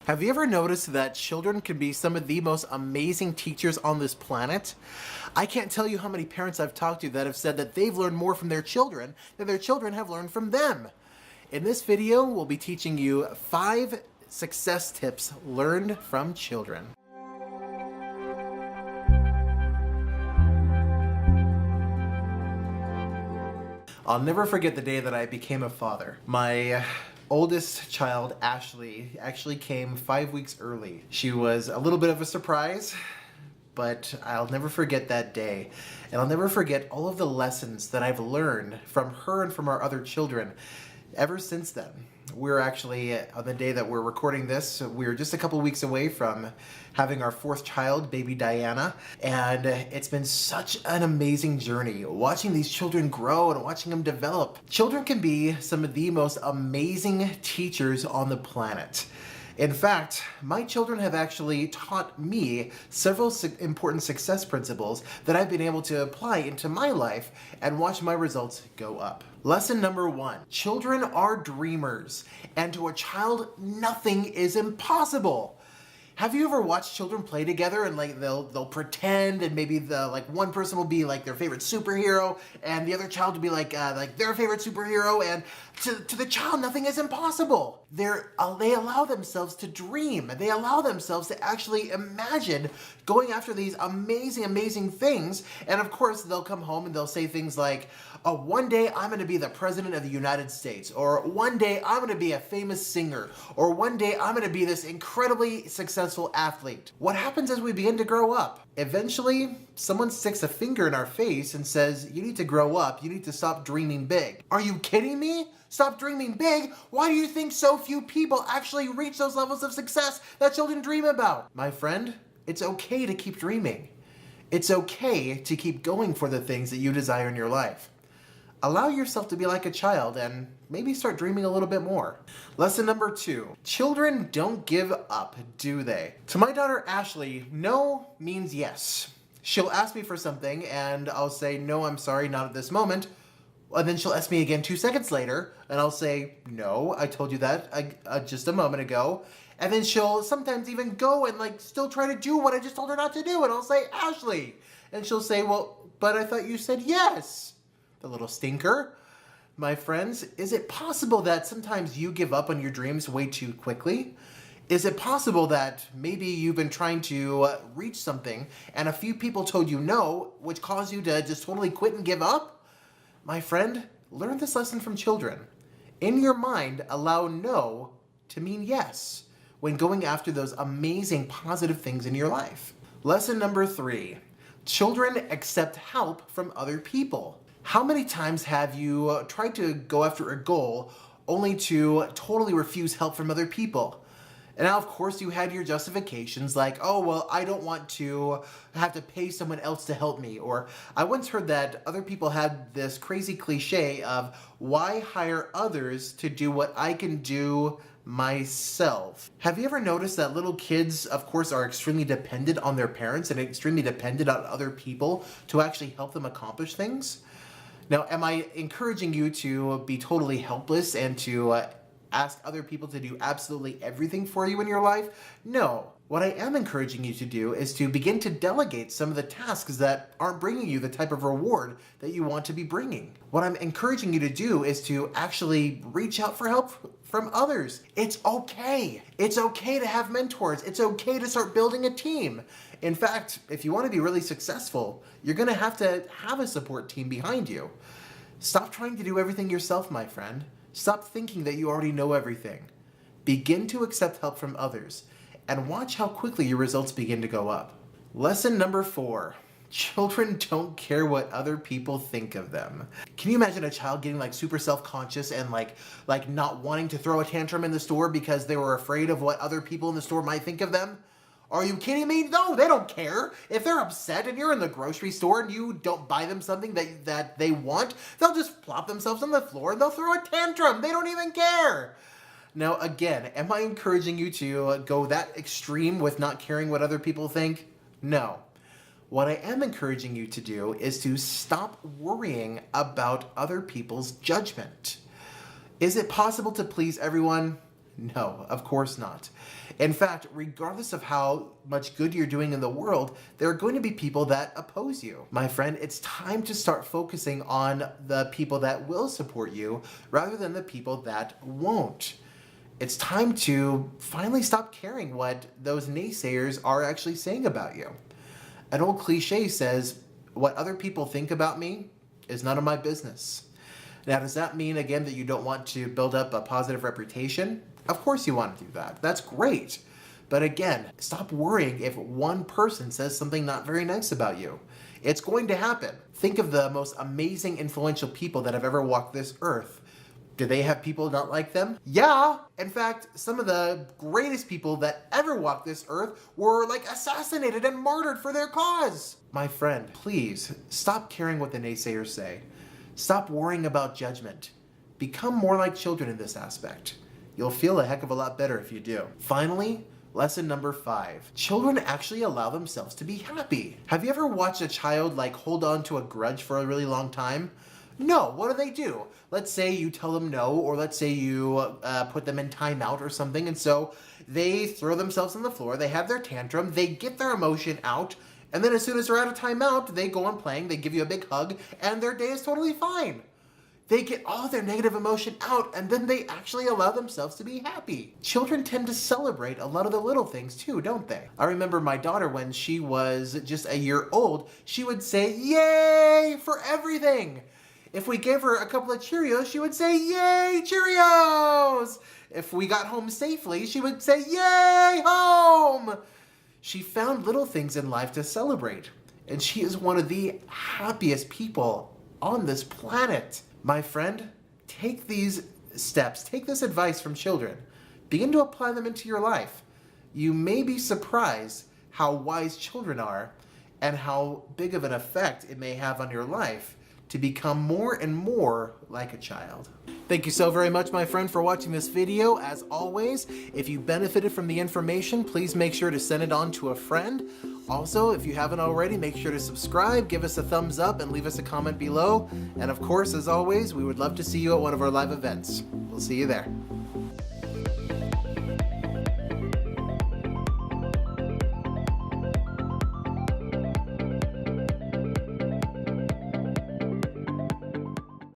Have you ever noticed that children can be some of the most amazing teachers on this planet? I can't tell you how many parents I've talked to that have said that they've learned more from their children than their children have learned from them. In this video, we'll be teaching you 5 success tips learned from children. I'll never forget the day that I became a father. My oldest child, Ashley, actually came 5 weeks early. She was a little bit of a surprise, but I'll never forget that day. And I'll never forget all of the lessons that I've learned from her and from our other children ever since then. We're actually, on the day that we're recording this, we're just a couple weeks away from having our 4th child, baby Diana, and it's been such an amazing journey watching these children grow and watching them develop. Children can be some of the most amazing teachers on the planet. In fact, my children have actually taught me several important success principles that I've been able to apply into my life and watch my results go up. Lesson number 1, children are dreamers, and to a child, nothing is impossible. Have you ever watched children play together and they'll pretend, and maybe one person will be like their favorite superhero and the other child will be like their favorite superhero, and to the child nothing is impossible. They allow themselves to dream. They allow themselves to actually imagine going after these amazing things, and of course they'll come home and they'll say things like, oh, one day I'm going to be the president of the United States, or one day I'm going to be a famous singer, or one day I'm going to be this incredibly successful athlete. What happens as we begin to grow up? Eventually, someone sticks a finger in our face and says, you need to grow up, you need to stop dreaming big. Are you kidding me? Stop dreaming big? Why do you think so few people actually reach those levels of success that children dream about? My friend, it's okay to keep dreaming. It's okay to keep going for the things that you desire in your life. Allow yourself to be like a child and maybe start dreaming a little bit more. Lesson number 2, children don't give up, do they? To my daughter Ashley, no means yes. She'll ask me for something and I'll say, no, I'm sorry, not at this moment. And then she'll ask me again 2 seconds later and I'll say, no, I told you that just a moment ago. And then she'll sometimes even go and still try to do what I just told her not to do. And I'll say, Ashley. And she'll say, well, but I thought you said yes. The little stinker. My friends, is it possible that sometimes you give up on your dreams way too quickly? Is it possible that maybe you've been trying to reach something and a few people told you no, which caused you to just totally quit and give up? My friend, learn this lesson from children. In your mind, allow no to mean yes when going after those amazing positive things in your life. Lesson number 3, children accept help from other people. How many times have you tried to go after a goal only to totally refuse help from other people? And now, of course, you had your justifications like, oh, well, I don't want to have to pay someone else to help me. Or I once heard that other people had this crazy cliche of, why hire others to do what I can do myself? Have you ever noticed that little kids, of course, are extremely dependent on their parents and extremely dependent on other people to actually help them accomplish things? Now, am I encouraging you to be totally helpless and to ask other people to do absolutely everything for you in your life? No. What I am encouraging you to do is to begin to delegate some of the tasks that aren't bringing you the type of reward that you want to be bringing. What I'm encouraging you to do is to actually reach out for help from others. It's okay. It's okay to have mentors. It's okay to start building a team. In fact, if you want to be really successful, you're going to have a support team behind you. Stop trying to do everything yourself, my friend. Stop thinking that you already know everything. Begin to accept help from others and watch how quickly your results begin to go up. Lesson number 4, children don't care what other people think of them. Can you imagine a child getting super self-conscious and not wanting to throw a tantrum in the store because they were afraid of what other people in the store might think of them? Are you kidding me? No, they don't care. If they're upset and you're in the grocery store and you don't buy them something that they want, they'll just plop themselves on the floor and they'll throw a tantrum. They don't even care. Now, again, am I encouraging you to go that extreme with not caring what other people think? No. What I am encouraging you to do is to stop worrying about other people's judgment. Is it possible to please everyone? No, of course not. In fact, regardless of how much good you're doing in the world, there are going to be people that oppose you. My friend, it's time to start focusing on the people that will support you rather than the people that won't. It's time to finally stop caring what those naysayers are actually saying about you. An old cliche says, what other people think about me is none of my business. Now, does that mean, again, that you don't want to build up a positive reputation? Of course you want to do that. That's great. But again, stop worrying if one person says something not very nice about you. It's going to happen. Think of the most amazing, influential people that have ever walked this earth. Do they have people not like them? Yeah. In fact, some of the greatest people that ever walked this earth were assassinated and martyred for their cause. My friend, please stop caring what the naysayers say. Stop worrying about judgment. Become more like children in this aspect. You'll feel a heck of a lot better if you do. Finally, lesson number 5. Children actually allow themselves to be happy. Have you ever watched a child hold on to a grudge for a really long time? No, what do? Let's say you tell them no, or let's say you put them in timeout or something, and so they throw themselves on the floor, they have their tantrum, they get their emotion out, and then as soon as they're out of timeout, they go on playing, they give you a big hug, and their day is totally fine. They get all their negative emotion out, and then they actually allow themselves to be happy. Children tend to celebrate a lot of the little things too, don't they? I remember my daughter, when she was just a year old, she would say, "Yay!" for everything. If we gave her a couple of Cheerios, she would say, "Yay, Cheerios!" If we got home safely, she would say, "Yay, home!" She found little things in life to celebrate, and she is one of the happiest people on this planet. My friend, take these steps, take this advice from children, begin to apply them into your life. You may be surprised how wise children are and how big of an effect it may have on your life to become more and more like a child. Thank you so very much, my friend, for watching this video. As always, if you benefited from the information, please make sure to send it on to a friend. Also, if you haven't already, make sure to subscribe, give us a thumbs up, and leave us a comment below. And of course, as always, we would love to see you at one of our live events. We'll see you there.